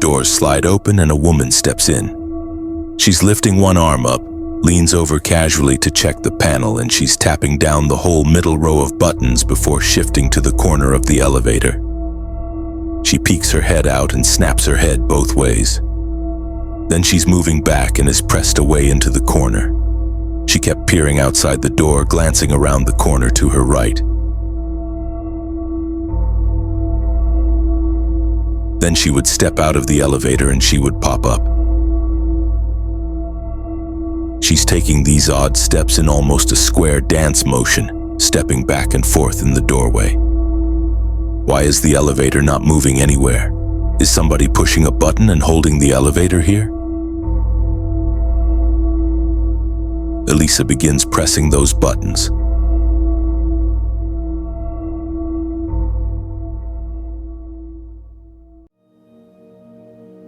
doors slide open and a woman steps in. She's lifting one arm up, leans over casually to check the panel, and she's tapping down the whole middle row of buttons before shifting to the corner of the elevator. She peeks her head out and snaps her head both ways. Then she's moving back and is pressed away into the corner. She kept peering outside the door, glancing around the corner to her right. Then she would step out of the elevator and she would pop up. She's taking these odd steps in almost a square dance motion, stepping back and forth in the doorway. Why is the elevator not moving anywhere? Is somebody pushing a button and holding the elevator here? Elisa begins pressing those buttons.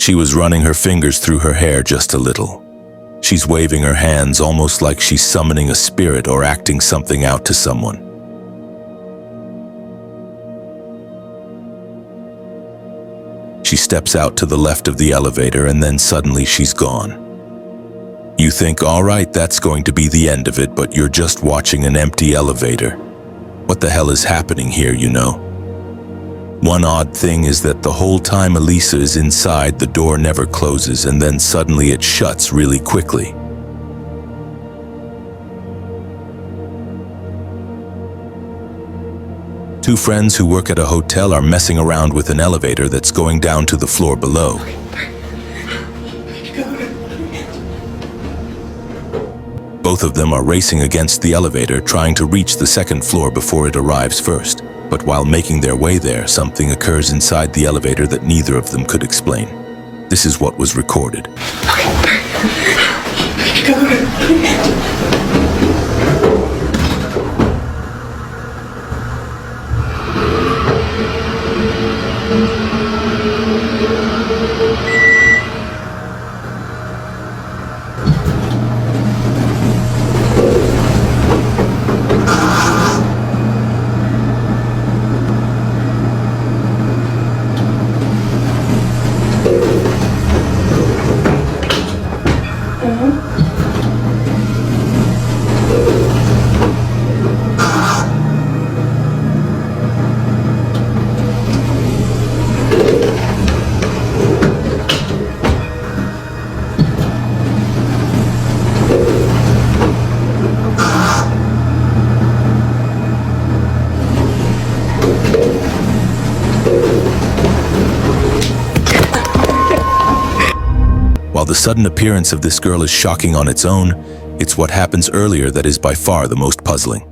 She was running her fingers through her hair just a little. She's waving her hands almost like she's summoning a spirit or acting something out to someone. She steps out to the left of the elevator and then suddenly she's gone. You think, all right, that's going to be the end of it, but you're just watching an empty elevator. What the hell is happening here, you know? One odd thing is that the whole time Elisa is inside, the door never closes, and then suddenly it shuts really quickly. Two friends who work at a hotel are messing around with an elevator that's going down to the floor below. Both of them are racing against the elevator, trying to reach the second floor before it arrives first. But while making their way there, something occurs inside the elevator that neither of them could explain. This is what was recorded. While the sudden appearance of this girl is shocking on its own, it's what happens earlier that is by far the most puzzling.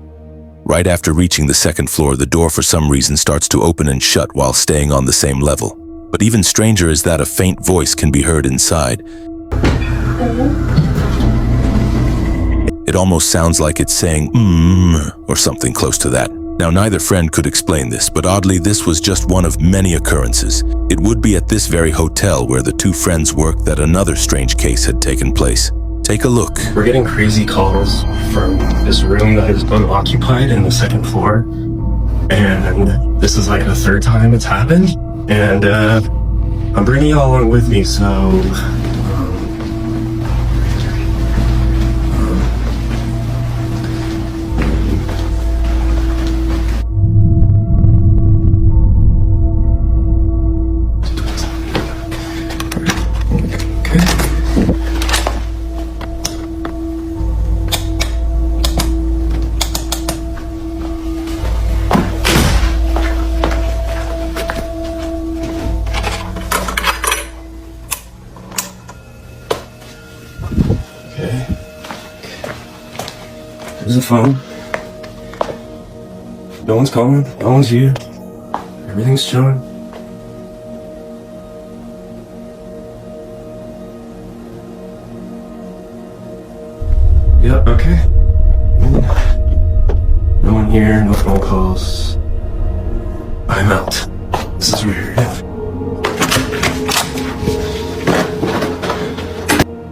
Right after reaching the second floor, the door for some reason starts to open and shut while staying on the same level. But even stranger is that a faint voice can be heard inside. It almost sounds like it's saying, or something close to that. Now, neither friend could explain this, but oddly, this was just one of many occurrences. It would be at this very hotel where the two friends worked that another strange case had taken place. Take a look. We're getting crazy calls from this room that is unoccupied in the second floor. And this is like the third time it's happened. And I'm bringing you all along with me, so... There's a phone. No one's calling. No one's here. Everything's chilling. Yep, okay. No one here, no phone calls. I'm out. This is weird.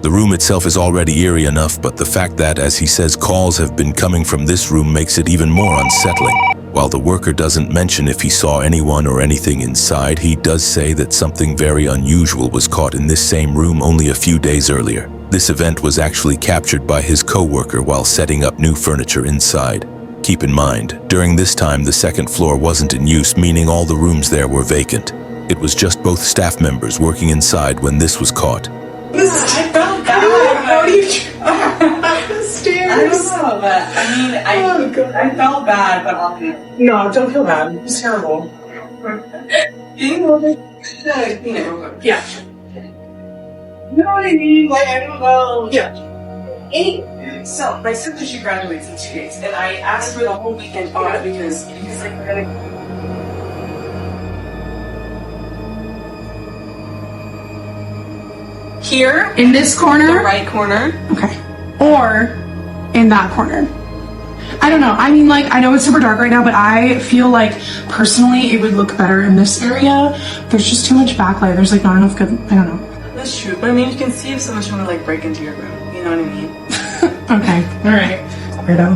The room itself is already eerie enough, but the fact that, as he says, calls have been coming from this room makes it even more unsettling. While the worker doesn't mention if he saw anyone or anything inside, he does say that something very unusual was caught in this same room only a few days earlier. This event was actually captured by his co-worker while setting up new furniture inside. Keep in mind, during this time the second floor wasn't in use, meaning all the rooms there were vacant. It was just both staff members working inside when this was caught. I felt bad. How do you the stairs? I don't know, but I mean, I felt bad, but I'll No, don't feel bad. It's terrible. Yeah. You know what I mean? Like, I don't know. Yeah. So, my sister, she graduates in 2 days, and I asked for the whole weekend off because like, we're gonna... Here? In this corner? The right corner. Okay. Or in that corner. I don't know. I mean, like, I know it's super dark right now, but I feel like, personally, it would look better in this area. There's just too much backlight. There's, like, not enough good... I don't know. That's true. But, I mean, you can see if someone's trying to, like, break into your room. You know what I mean? Okay. All right. Weirdo.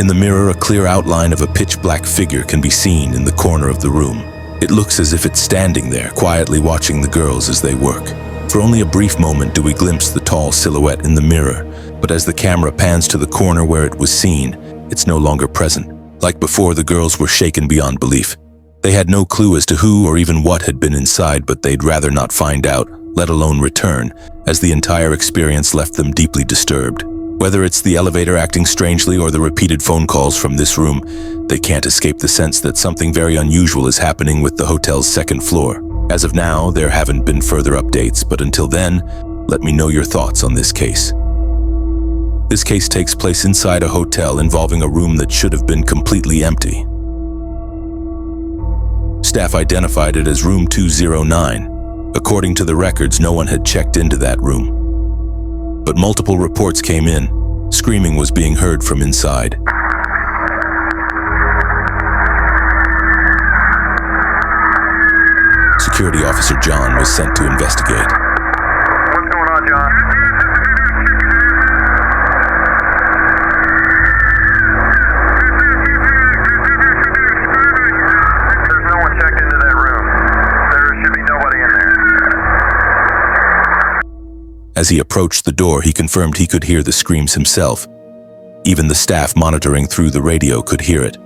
In the mirror, a clear outline of a pitch-black figure can be seen in the corner of the room. It looks as if it's standing there, quietly watching the girls as they work. For only a brief moment do we glimpse the tall silhouette in the mirror, but as the camera pans to the corner where it was seen, it's no longer present. Like before, the girls were shaken beyond belief. They had no clue as to who or even what had been inside, but they'd rather not find out, let alone return, as the entire experience left them deeply disturbed. Whether it's the elevator acting strangely or the repeated phone calls from this room, they can't escape the sense that something very unusual is happening with the hotel's second floor. As of now, there haven't been further updates, but until then, let me know your thoughts on this case. This case takes place inside a hotel involving a room that should have been completely empty. Staff identified it as room 209. According to the records, no one had checked into that room. But multiple reports came in. Screaming was being heard from inside. Security Officer John was sent to investigate. What's going on, John? There's no one checked into that room. There should be nobody in there. As he approached the door, he confirmed he could hear the screams himself. Even the staff monitoring through the radio could hear it.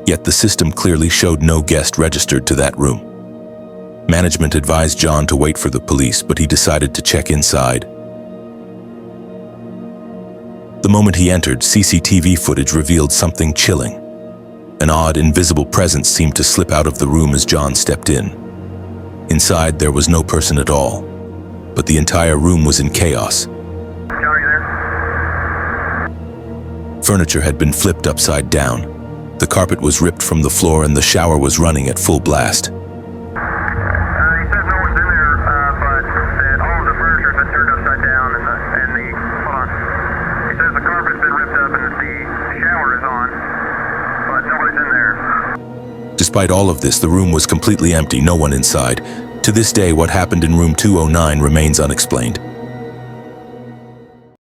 Yet the system clearly showed no guest registered to that room. Management advised John to wait for the police, but he decided to check inside. The moment he entered, CCTV footage revealed something chilling. An odd, invisible presence seemed to slip out of the room as John stepped in. Inside, there was no person at all, but the entire room was in chaos. John, are you there? Furniture had been flipped upside down. The carpet was ripped from the floor and the shower was running at full blast. He says no one's in there, but that all of the furniture's been turned upside down and hold on. He says the carpet's been ripped up and the shower is on, but nobody's in there. Despite all of this, the room was completely empty, no one inside. To this day, what happened in room 209 remains unexplained.